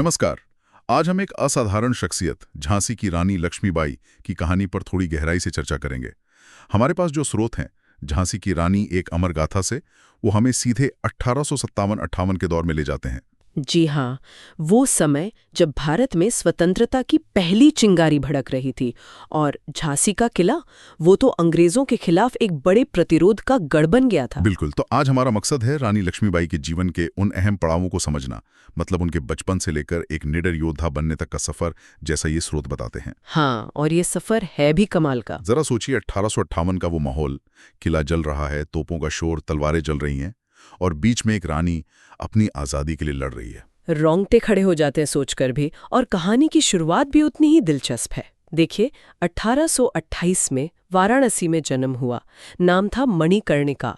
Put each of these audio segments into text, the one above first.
नमस्कार। आज हम एक असाधारण शख्सियत झांसी की रानी लक्ष्मीबाई की कहानी पर थोड़ी गहराई से चर्चा करेंगे। हमारे पास जो स्रोत हैं झांसी की रानी एक अमर गाथा से, वो हमें सीधे 1857-58 के दौर में ले जाते हैं। जी हाँ, वो समय जब भारत में स्वतंत्रता की पहली चिंगारी भड़क रही थी और झांसी का किला वो तो अंग्रेजों के खिलाफ एक बड़े प्रतिरोध का गढ़ बन गया था। बिल्कुल, तो आज हमारा मकसद है रानी लक्ष्मीबाई के जीवन के उन अहम पड़ावों को समझना, मतलब उनके बचपन से लेकर एक निडर योद्धा बनने तक का सफर, जैसा ये स्रोत बताते हैं। हाँ, और ये सफर है भी कमाल का। जरा सोचिए 1858 का वो माहौल, किला जल रहा है, तोपों का शोर, तलवारें जल रही हैं और बीच में एक रानी अपनी आज़ादी के लिए लड़ रही है। रोंगटे खड़े हो जाते हैं सोचकर भी, और कहानी की शुरुआत भी उतनी ही दिलचस्प है। देखिए, 1828 में वाराणसी में जन्म हुआ। नाम था मणिकर्णिका,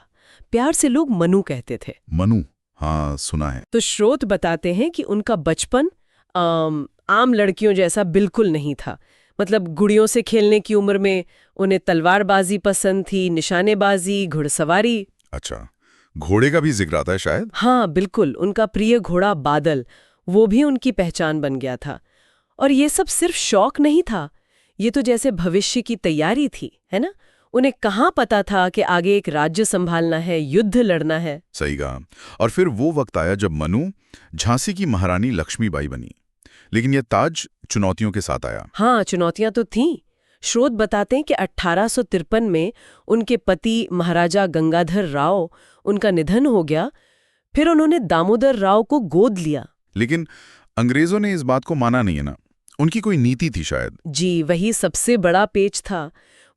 प्यार से लोग मनु कहते थे। मनु, हाँ सुना है। तो स्रोत बताते हैं कि उनका बचपन आम लड़कियों जैसा बिल्कुल नहीं था। मतलब गुड़ियों से खेलने की उम्र में उन्हें तलवारबाजी पसंद थी, निशानेबाजी, घुड़सवारी। अच्छा, घोड़े का भी जिक्र आता है शायद। हाँ बिल्कुल, उनका प्रिय घोड़ा बादल, वो भी उनकी पहचान बन गया था। और ये सब सिर्फ शौक नहीं था, ये तो जैसे भविष्य की तैयारी थी, है ना। उन्हें कहाँ पता था कि आगे एक राज्य संभालना है, युद्ध लड़ना है। सही कहा। और फिर वो वक्त आया जब मनु झांसी की महारानी लक्ष्मीबाई बनी, लेकिन यह ताज चुनौतियों के साथ आया। हाँ, चुनौतियां तो थीं। स्रोत बताते हैं कि 1853 में उनके पति महाराजा गंगाधर राव, उनका निधन हो गया। फिर उन्होंने दामोदर राव को गोद लिया। लेकिन अंग्रेजों ने इस बात को माना नहीं है ना, उनकी कोई नीति थी शायद। जी, वही सबसे बड़ा पेच था।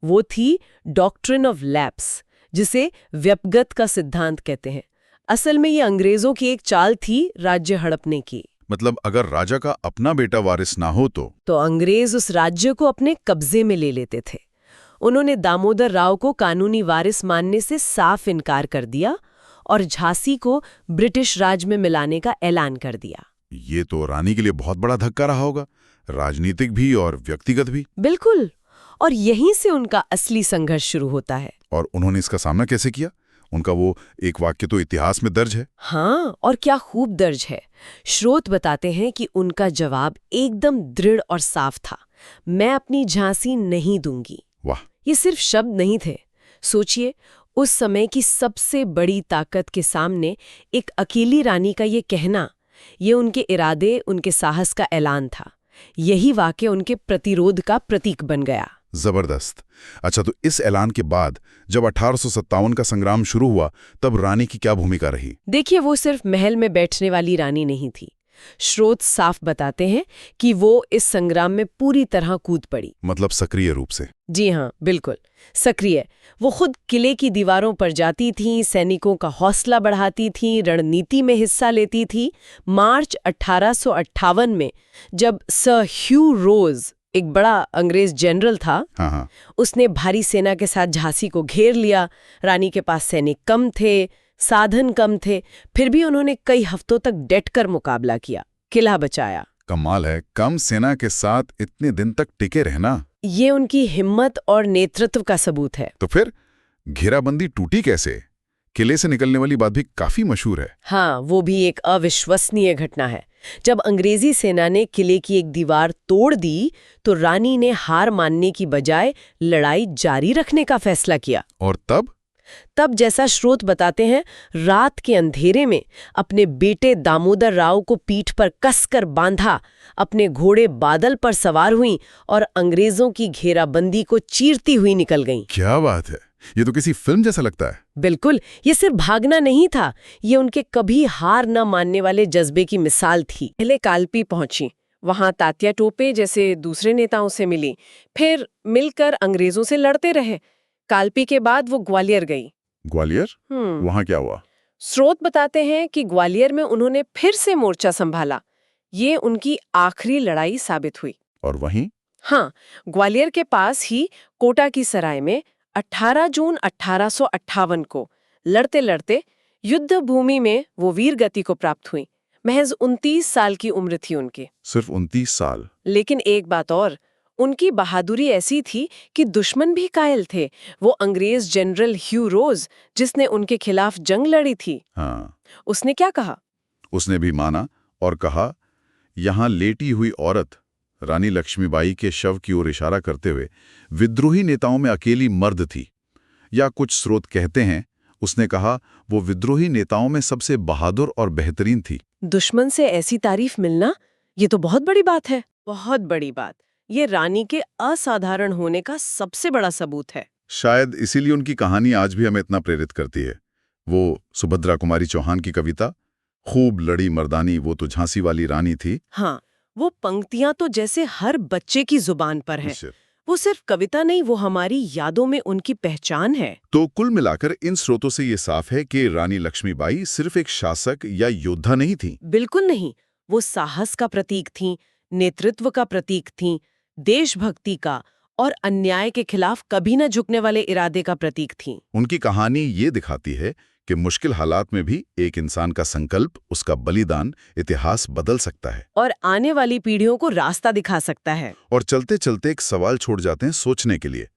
वो थी डॉक्ट्रिन ऑफ लैप्स, जिसे व्यपगत का सिद्धांत कहते हैं। असल में ये अंग्रेजों की एक चाल थी राज्य हड़पने की। मतलब अगर राजा का अपना बेटा वारिस ना हो तो अंग्रेज उस राज्य को अपने कब्जे में ले लेते थे। उन्होंने दामोदर राव को कानूनी वारिस मानने से साफ इनकार कर दिया और झांसी को ब्रिटिश राज में मिलाने का ऐलान कर दिया। ये तो रानी के लिए बहुत बड़ा धक्का रहा होगा, राजनीतिक भी और व्यक्तिगत भी। बिल्कुल, और यहीं से उनका असली संघर्ष शुरू होता है। और उन्होंने इसका सामना कैसे किया? उनका वो एक वाक्य तो इतिहास में दर्ज है। हाँ, और क्या खूब दर्ज है। स्रोत बताते हैं कि उनका जवाब एकदम दृढ़ और साफ था, मैं अपनी झांसी नहीं दूंगी। वाह! ये सिर्फ शब्द नहीं थे। सोचिए, उस समय की सबसे बड़ी ताकत के सामने एक अकेली रानी का ये कहना, ये उनके इरादे, उनके साहस का ऐलान था। यही वाक्य उनके प्रतिरोध का प्रतीक बन गया। जबरदस्त। अच्छा, तो इस ऐलान के बाद जब 1857 का संग्राम शुरू हुआ, तब रानी की क्या भूमिका रही? देखिए, वो सिर्फ महल में बैठने वाली रानी नहीं थी। स्रोत साफ बताते हैं कि वो इस संग्राम में पूरी तरह कूद पड़ी। मतलब सक्रिय रूप से? जी हाँ, बिल्कुल सक्रिय। वो खुद किले की दीवारों पर जाती थीं, सैनिकों का हौसला बढ़ाती थीं, रणनीति में हिस्सा लेती थी। मार्च 1858 में जब सर ह्यू रोज, एक बड़ा अंग्रेज जनरल था, हाँ। उसने भारी सेना के साथ झांसी को घेर लिया। रानी के पास सैनिक कम थे, साधन कम थे, फिर भी उन्होंने कई हफ्तों तक डटकर मुकाबला किया, किला बचाया। कमाल है, कम सेना के साथ इतने दिन तक टिके रहना। ये उनकी हिम्मत और नेतृत्व का सबूत है। तो फिर घेराबंदी टूटी कैसे? किले से निकलने वाली बात भी काफी मशहूर है। हाँ, वो भी एक अविश्वसनीय घटना है। जब अंग्रेजी सेना ने किले की एक दीवार तोड़ दी, तो रानी ने हार मानने की बजाय लड़ाई जारी रखने का फैसला किया। और तब जैसा स्रोत बताते हैं, रात के अंधेरे में अपने बेटे दामोदर राव को पीठ पर कसकर बांधा, अपने घोड़े बादल पर सवार हुई और अंग्रेजों की घेराबंदी को चीरती हुई निकल गईं। क्या बात है, ये तो किसी फिल्म जैसा लगता है। बिल्कुल, ये सिर्फ भागना नहीं था, ये उनके कभी हार न मानने वाले जज्बे की मिसाल थी। पहले कालपी पहुंची, वहां तात्या टोपे जैसे दूसरे नेताओं से मिली, फिर मिलकर अंग्रेजों से लड़ते रहे। कालपी के बाद वो ग्वालियर गई। ग्वालियर? वहां क्या हुआ? स्रोत बताते हैं कि ग्वालियर में उन्होंने फिर से मोर्चा संभाला। ये उनकी आखिरी लड़ाई साबित हुई। और वहीं? हाँ, ग्वालियर के पास ही कोटा की सराय में 18 जून 1858 को लड़ते लड़ते युद्ध भूमि में वो वीर गति को प्राप्त हुई। महज 29 साल की उम्र थी उनकी। सिर्फ 29 साल? लेकिन एक बात और, उनकी बहादुरी ऐसी थी कि दुश्मन भी कायल थे। वो अंग्रेज जनरल ह्यू रोज, जिसने उनके खिलाफ जंग लड़ी थी, हाँ। उसने क्या कहा? उसने भी माना और कहा, यहाँ लेटी हुई औरत रानी लक्ष्मीबाई के शव की ओर इशारा करते हुए विद्रोही नेताओं में अकेली मर्द थी, या कुछ स्रोत कहते हैं उसने कहा वो विद्रोही नेताओं में सबसे बहादुर और बेहतरीन थी। दुश्मन से ऐसी तारीफ मिलना, ये तो बहुत बड़ी बात है। बहुत बड़ी बात। ये रानी के असाधारण होने का सबसे बड़ा सबूत है। शायद इसीलिए उनकी कहानी आज भी हमें इतना प्रेरित करती है। वो सुभद्रा कुमारी चौहान की कविता, खूब लड़ी मर्दानी वो तो झांसी वाली रानी थी। हाँ, वो पंक्तियां तो जैसे हर बच्चे की जुबान पर है। वो सिर्फ कविता नहीं, वो हमारी यादों में उनकी पहचान है। तो कुल मिलाकर इन स्रोतों से ये साफ है कि रानी लक्ष्मीबाई सिर्फ एक शासक या योद्धा नहीं थी। बिल्कुल नहीं। वो साहस का प्रतीक थीं, नेतृत्व का प्रतीक थीं, देशभक्ति का और अन्याय के खिलाफ कभी न झुकने वाले इरादे का प्रतीक थीं। उनकी कहानी ये दिखाती है कि मुश्किल हालात में भी एक इंसान का संकल्प, उसका बलिदान इतिहास बदल सकता है और आने वाली पीढ़ियों को रास्ता दिखा सकता है। और चलते चलते एक सवाल छोड़ जाते हैं सोचने के लिए।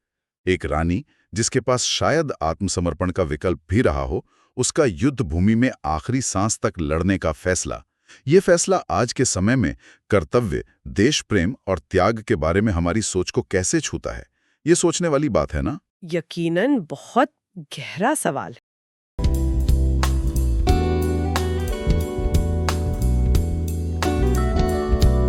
एक रानी जिसके पास शायद आत्मसमर्पण का विकल्प भी रहा हो, उसका युद्ध भूमि में आखिरी सांस तक लड़ने का फैसला, ये फैसला आज के समय में कर्तव्य, देश प्रेम और त्याग के बारे में हमारी सोच को कैसे छूता है, ये सोचने वाली बात है ना। यकीनन बहुत गहरा सवाल है।